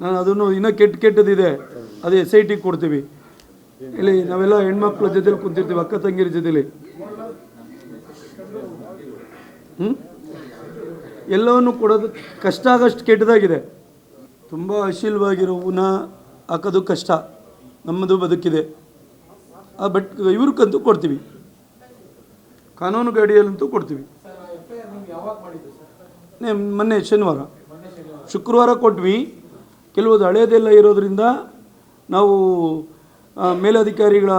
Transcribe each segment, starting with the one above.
ನಾನು ಅದನ್ನು ಇನ್ನೂ ಕೆಟ್ಟದಿದೆ, ಅದು SIT ಕೊಡ್ತೀವಿ. ಇಲ್ಲಿ ನಾವೆಲ್ಲ ಹೆಣ್ಮಕ್ಳ ಜೊತೆಲಿ ಕುಂತಿರ್ತೀವಿ, ಅಕ್ಕ ತಂಗಿರ ಜೊತೆಲಿ. ಎಲ್ಲವನ್ನು ಕೊಡೋದು ಕಷ್ಟ ಆಗಷ್ಟು ಕೆಟ್ಟದಾಗಿದೆ. ತುಂಬ ಅಶೀಲವಾಗಿರೋ ಹೂನ ಹಾಕೋದು ಕಷ್ಟ, ನಮ್ಮದು ಬದುಕಿದೆ. ಬಟ್ ಇವ್ರಿಗಂತೂ ಕೊಡ್ತೀವಿ, ಕಾನೂನು ಗಾಡಿಯಲ್ಲಂತೂ ಕೊಡ್ತೀವಿ. ಮೊನ್ನೆ ಶನಿವಾರ, ಶುಕ್ರವಾರ ಕೊಟ್ವಿ. ಕೆಲವೊಂದು ಹಳೇದೆಲ್ಲ ಇರೋದ್ರಿಂದ ನಾವು ಮೇಲಧಿಕಾರಿಗಳ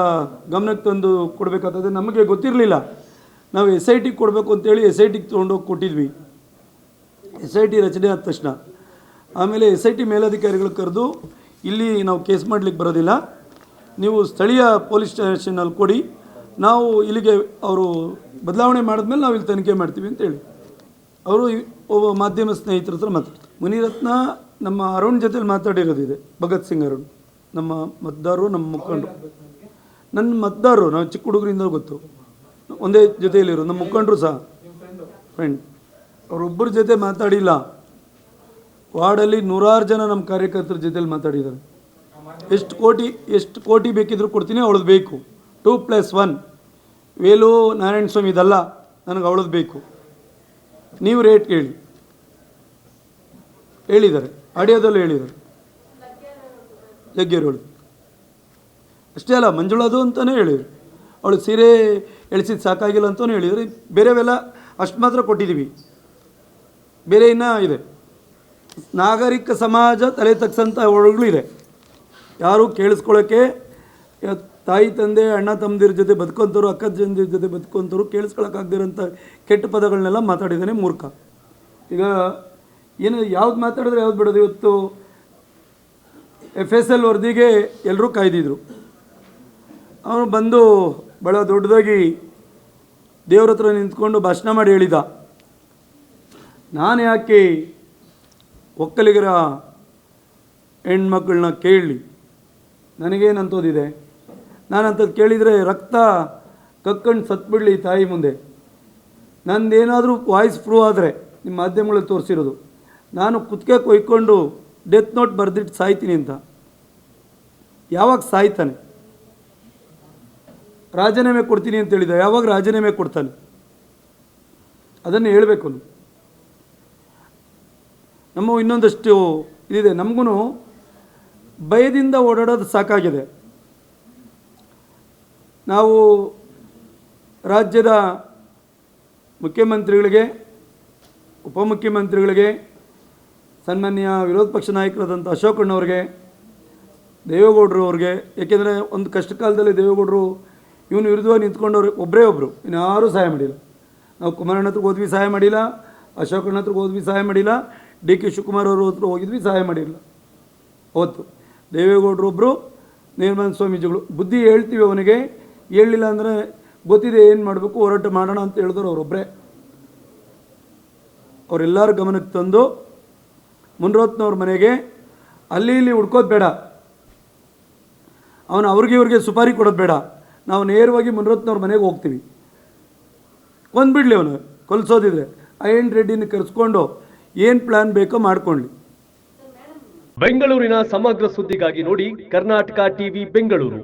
ಗಮನಕ್ಕೆ ತಂದು ಕೊಡಬೇಕಾಗ್ತದೆ. ನಮಗೆ ಗೊತ್ತಿರಲಿಲ್ಲ, ನಾವು SIT ಕೊಡಬೇಕು ಅಂತೇಳಿ SIT ತೊಗೊಂಡೋಗಿ ಕೊಟ್ಟಿದ್ವಿ. SIT ರಚನೆ ಆದ ತಕ್ಷಣ ಆಮೇಲೆ SIT ಮೇಲಧಿಕಾರಿಗಳು ಕರೆದು, ಇಲ್ಲಿ ನಾವು ಕೇಸ್ ಮಾಡಲಿಕ್ಕೆ ಬರೋದಿಲ್ಲ, ನೀವು ಸ್ಥಳೀಯ ಪೊಲೀಸ್ ಸ್ಟೇಷನಲ್ಲಿ ಕೊಡಿ, ನಾವು ಇಲ್ಲಿಗೆ ಅವರು ಬದಲಾವಣೆ ಮಾಡಿದ್ಮೇಲೆ ನಾವು ಇಲ್ಲಿ ತನಿಖೆ ಮಾಡ್ತೀವಿ ಅಂತೇಳಿ ಅವರು ಒಬ್ಬ ಮಾಧ್ಯಮ ಸ್ನೇಹಿತರ ಹತ್ರ ಮಾತಾಡ್ತಾರೆ. ಮುನಿರತ್ನ ನಮ್ಮ ಅರುಣ್ ಜೊತೆಲಿ ಮಾತಾಡಿರೋದಿದೆ, ಭಗತ್ ಸಿಂಗ್ ಅರುಣ್, ನಮ್ಮ ಮತದಾರರು, ನಮ್ಮ ಮುಖಂಡರು, ನನ್ನ ಮತದಾರರು, ನಾವು ಚಿಕ್ಕ ಹುಡುಗರಿಂದ ಗೊತ್ತು, ಒಂದೇ ಜೊತೆಯಲ್ಲಿರೋ ನಮ್ಮ ಮುಖಂಡರು ಸಹ ಫ್ರೆಂಡ್. ಅವರೊಬ್ಬರ ಜೊತೆ ಮಾತಾಡಿಲ್ಲ. ವಾರ್ಡಲ್ಲಿ 100 ಜನ ನಮ್ಮ ಕಾರ್ಯಕರ್ತರ ಜೊತೆಲಿ ಮಾತಾಡಿದ್ದಾರೆ. ಎಷ್ಟು ಕೋಟಿ ಬೇಕಿದ್ರು ಕೊಡ್ತೀನಿ, ಅವಳದು ಬೇಕು, 2+1 ವೇಲು ನಾರಾಯಣ ಸ್ವಾಮಿ ಇದಲ್ಲ, ನನಗೆ ಅವಳದು ಬೇಕು, ನೀವು ರೇಟ್ ಹೇಳಿದ್ದಾರೆ, ಆಡಿಯೋದಲ್ಲೂ ಹೇಳಿದ್ದಾರೆ. ಜಗ್ಗೇರೋಳು ಅಷ್ಟೇ ಅಲ್ಲ, ಮಂಜುಳದು ಅಂತಲೇ ಹೇಳಿದರು. ಅವಳು ಸೀರೆ ಎಳಿಸಿದ್ದು ಸಾಕಾಗಿಲ್ಲ ಅಂತಲೂ ಹೇಳಿದರು. ಬೇರೆವೆಲ್ಲ ಅಷ್ಟು ಮಾತ್ರ ಕೊಟ್ಟಿದ್ದೀವಿ, ಬೇರೆ ಇನ್ನೂ ಇದೆ. ನಾಗರಿಕ ಸಮಾಜ ತಲೆ ತಗ್ಸಂಥ ಒಳಗಳು ಇದೆ. ಯಾರು ಕೇಳಿಸ್ಕೊಳ್ಳೋಕ್ಕೆ, ತಾಯಿ ತಂದೆ ಅಣ್ಣ ತಮ್ಮದಿರ ಜೊತೆ ಬದುಕೊಂತವ್ರು, ಅಕ್ಕ ತಂದಿರ ಜೊತೆ ಬದುಕೊಂತವ್ರು ಕೇಳಿಸ್ಕೊಳಕ್ಕಾಗದಿರೋಂಥ ಕೆಟ್ಟ ಪದಗಳನ್ನೆಲ್ಲ ಮಾತಾಡಿದ್ದಾನೆ ಮೂರ್ಖ. ಈಗ ಏನು ಯಾವ್ದು ಮಾತಾಡಿದ್ರೆ ಯಾವ್ದು ಬಿಡೋದು. ಇವತ್ತು FSL ವರದಿಗೆ ಎಲ್ಲರೂ ಕಾಯ್ದಿದ್ರು. ಅವನು ಬಂದು ಭಾಳ ದೊಡ್ಡದಾಗಿ ದೇವ್ರ ಹತ್ರ ನಿಂತ್ಕೊಂಡು ಭಾಷಣ ಮಾಡಿ ಹೇಳಿದ, ನಾನು ಯಾಕೆ ಒಕ್ಕಲಿಗರ ಹೆಣ್ಮಕ್ಳನ್ನ ಕೇಳಲಿ, ನನಗೇನಂತೋದಿದೆ, ನಾನಂಥದ್ದು ಕೇಳಿದರೆ ರಕ್ತ ಕಕ್ಕಂಡು ಸತ್ಬಿಡಲಿ ತಾಯಿ ಮುಂದೆ. ನಂದೇನಾದರೂ ವಾಯ್ಸ್ ಪ್ರೂವ್ ಆದರೆ ನಿಮ್ಮ ಮಾಧ್ಯಮಗಳಲ್ಲಿ ತೋರಿಸಿರೋದು, ನಾನು ಕುತ್ತಿಗೆ ಕೊಯ್ಕೊಂಡು ಡೆತ್ ನೋಟ್ ಬರೆದಿಟ್ಟು ಸಾಯ್ತೀನಿ ಅಂತ. ಯಾವಾಗ ಸಾಯ್ತಾನೆ? ರಾಜೀನಾಮೆ ಕೊಡ್ತೀನಿ ಅಂತ ಹೇಳಿದ, ಯಾವಾಗ ರಾಜೀನಾಮೆ ಕೊಡ್ತಾನೆ? ಅದನ್ನು ಹೇಳಬೇಕು. ನಮ್ಮ ಇನ್ನೊಂದಷ್ಟು ಇದಿದೆ, ನಮಗೂ ಭಯದಿಂದ ಓಡಾಡೋದು ಸಾಕಾಗಿದೆ. ನಾವು ರಾಜ್ಯದ ಮುಖ್ಯಮಂತ್ರಿಗಳಿಗೆ, ಉಪಮುಖ್ಯಮಂತ್ರಿಗಳಿಗೆ, ಸನ್ಮಾನ್ಯ ವಿರೋಧ ಪಕ್ಷ ನಾಯಕರಾದಂಥ ಅಶೋಕಣ್ಣವ್ರಿಗೆ, ದೇವೇಗೌಡರು ಅವ್ರಿಗೆ, ಏಕೆಂದರೆ ಒಂದು ಕಷ್ಟ ಕಾಲದಲ್ಲಿ ದೇವೇಗೌಡರು ಇವನು ವಿರುದ್ಧವಾಗಿ ನಿಂತ್ಕೊಂಡವ್ರು ಒಬ್ಬರು, ಇನ್ಯಾರೂ ಸಹಾಯ ಮಾಡಿಲ್ಲ. ನಾವು ಕುಮಾರಣ್ಣ ಹತ್ರಕ್ಕೆ ಹೋದ್ವಿ, ಸಹಾಯ ಮಾಡಿಲ್ಲ. ಅಶೋಕಣ್ಣ ಹತ್ರಕ್ಕೆ ಹೋದ್ವಿ, ಸಹಾಯ ಮಾಡಿಲ್ಲ. DK ಶಿವಕುಮಾರ್ ಅವ್ರ ಹತ್ರ ಹೋಗಿದ್ವಿ, ಸಹಾಯ ಮಾಡಿಲ್ಲ. ಅವತ್ತು ದೇವೇಗೌಡರು ಒಬ್ಬರು, ನಿರ್ಮಲ ಸ್ವಾಮೀಜಿಗಳು. ಬುದ್ಧಿ ಹೇಳ್ತೀವಿ ಅವನಿಗೆ, ಹೇಳಲಿಲ್ಲ ಅಂದರೆ ಗೊತ್ತಿದೆ ಏನು ಮಾಡಬೇಕು, ಹೋರಾಟ ಮಾಡೋಣ ಅಂತ ಹೇಳಿದ್ರು ಅವರೊಬ್ಬರೇ. ಅವರೆಲ್ಲರ ಗಮನಕ್ಕೆ ತಂದು ಮುನಿರತ್ನವ್ರ ಮನೆಗೆ ಅಲ್ಲಿ ಇಲ್ಲಿ ಹುಡ್ಕೋದು ಬೇಡ, ಅವನು ಇವ್ರಿಗೆ ಸುಪಾರಿ ಕೊಡೋದು ಬೇಡ, ನಾವು ನೇರವಾಗಿ ಮುನಿರತ್ನವ್ರ ಮನೆಗೆ ಹೋಗ್ತೀವಿ. ಕೊಂದ್ಬಿಡ್ಲಿ ಅವನು, ಕೊಲ್ಸೋದಿದ್ರೆ IN ರೆಡ್ಡಿನ ಕರೆಸ್ಕೊಂಡು ಏನು ಪ್ಲಾನ್ ಬೇಕೋ ಮಾಡ್ಕೊಳ್ಳಿ. ಬೆಂಗಳೂರಿನ ಸಮಗ್ರ ಸುದ್ದಿಗಾಗಿ ನೋಡಿ ಕರ್ನಾಟಕ ಟಿವಿ ಬೆಂಗಳೂರು.